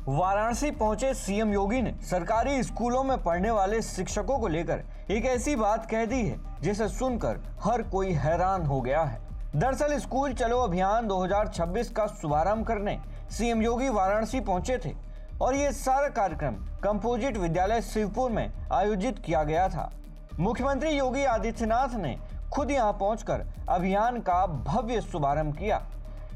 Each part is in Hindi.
वाराणसी पहुंचे सीएम योगी ने सरकारी स्कूलों में पढ़ने वाले शिक्षकों को लेकर एक ऐसी बात कह दी है जिसे सुनकर हर कोई हैरान हो गया है। दरअसल स्कूल चलो अभियान 2026 का शुभारंभ करने सीएम योगी वाराणसी पहुंचे थे और ये सारा कार्यक्रम कंपोजिट विद्यालय शिवपुर में आयोजित किया गया था। मुख्यमंत्री योगी आदित्यनाथ ने खुद यहां पहुंचकर अभियान का भव्य शुभारंभ किया।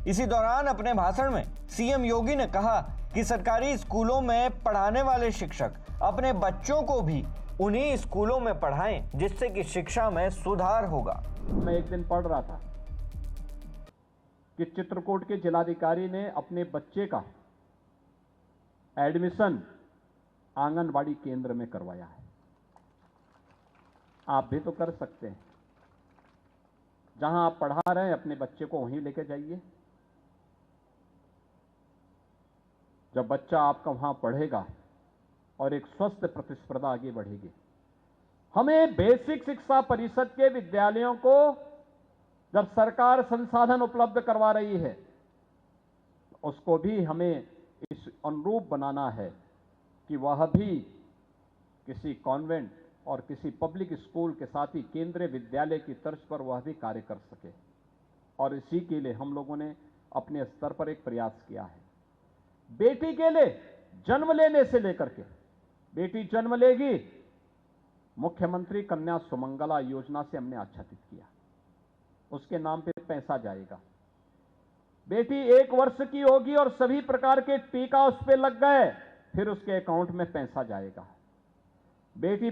इसी दौरान अपने भाषण में सीएम योगी ने कहा कि सरकारी स्कूलों में पढ़ाने वाले शिक्षक अपने बच्चों को भी उन्हीं स्कूलों में पढ़ाएं जिससे कि शिक्षा में सुधार होगा। मैं एक दिन पढ़ रहा था कि चित्रकूट के जिलाधिकारी ने अपने बच्चे का एडमिशन आंगनबाड़ी केंद्र में करवाया है। आप भी तो कर सकते हैं। जहां आप पढ़ा रहे हैं अपने बच्चे को वहीं लेके जाइए। जब बच्चा आपका वहां पढ़ेगा और एक स्वस्थ प्रतिस्पर्धा आगे बढ़ेगी। हमें बेसिक शिक्षा परिषद के विद्यालयों को जब सरकार संसाधन उपलब्ध करवा रही है उसको भी हमें इस अनुरूप बनाना है कि वह भी किसी कॉन्वेंट और किसी पब्लिक स्कूल के साथ ही केंद्रीय विद्यालय की तर्ज पर वह भी कार्य कर सके। और इसी के लिए हम लोगों ने अपने स्तर पर एक प्रयास किया है। बेटी के लिए जन्म लेने से लेकर के बेटी जन्म लेगी, मुख्यमंत्री कन्या सुमंगला योजना से हमने आच्छादित किया। उसके नाम पे पैसा जाएगा। बेटी 1 वर्ष की होगी और सभी प्रकार के टीका उस पे लग गए, फिर उसके अकाउंट में पैसा जाएगा। बेटी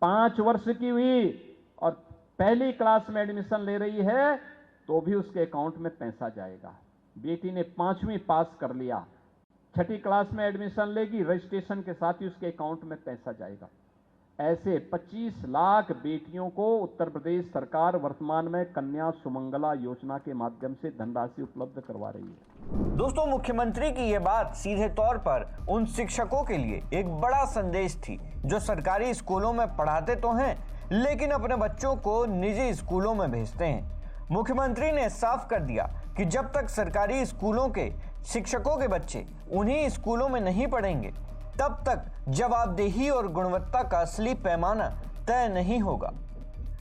5 वर्ष की हुई और पहली क्लास में एडमिशन ले रही है तो भी उसके अकाउंट में पैसा जाएगा। बेटी ने 5वीं पास कर लिया, 6ठी क्लास में एडमिशन लेगी, रजिस्ट्रेशन के साथ ही उसके अकाउंट में पैसा जाएगा। ऐसे 25 लाख बेटियों को उत्तर प्रदेश सरकार वर्तमान में कन्या सुमंगला योजना के माध्यम से धनराशि उपलब्ध करवा रही है। दोस्तों, मुख्यमंत्री की ये बात सीधे तौर पर उन शिक्षकों के लिए एक बड़ा संदेश थी जो सरकारी स्कूलों में पढ़ाते तो हैं लेकिन अपने बच्चों को निजी स्कूलों में भेजते हैं। मुख्यमंत्री ने साफ कर दिया कि जब तक सरकारी स्कूलों के शिक्षकों के बच्चे उन्हीं स्कूलों में नहीं पढ़ेंगे तब तक जवाबदेही और गुणवत्ता का असली पैमाना तय नहीं होगा।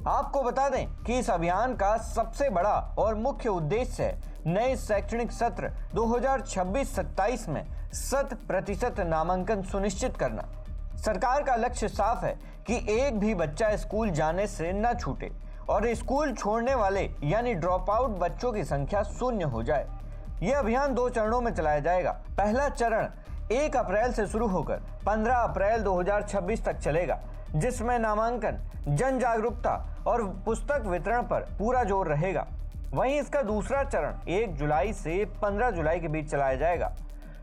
आपको बता दें कि इस अभियान का सबसे बड़ा और मुख्य उद्देश्य है नए शैक्षणिक सत्र 2026-27 में 100% नामांकन सुनिश्चित करना। सरकार का लक्ष्य साफ है कि एक भी बच्चा स्कूल जाने से न छूटे और स्कूल छोड़ने वाले यानी ड्रॉप आउट बच्चों की संख्या 0 हो जाए। यह अभियान 2 चरणों में चलाया जाएगा। पहला चरण 1 अप्रैल से शुरू होकर 15 अप्रैल 2026 तक चलेगा, जिसमें नामांकन, जन जागरूकता और पुस्तक वितरण पर पूरा जोर रहेगा। वहीं इसका दूसरा चरण 1 जुलाई से 15 जुलाई के बीच चलाया जाएगा।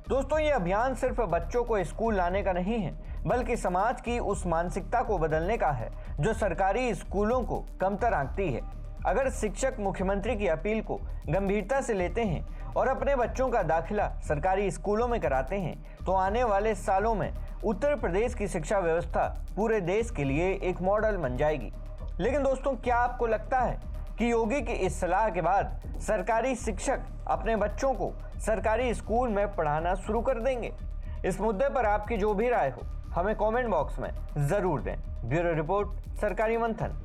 दोस्तों, ये अभियान सिर्फ बच्चों को स्कूल लाने का नहीं है बल्कि समाज की उस मानसिकता को बदलने का है जो सरकारी स्कूलों को कमतर आंकती है। अगर शिक्षक मुख्यमंत्री की अपील को गंभीरता से लेते हैं और अपने बच्चों का दाखिला सरकारी स्कूलों में कराते हैं तो आने वाले सालों में उत्तर प्रदेश की शिक्षा व्यवस्था पूरे देश के लिए एक मॉडल बन जाएगी। लेकिन दोस्तों, क्या आपको लगता है कि योगी की इस सलाह के बाद सरकारी शिक्षक अपने बच्चों को सरकारी स्कूल में पढ़ाना शुरू कर देंगे? इस मुद्दे पर आपकी जो भी राय हो हमें कमेंट बॉक्स में जरूर दें। ब्यूरो रिपोर्ट, सरकारी मंथन।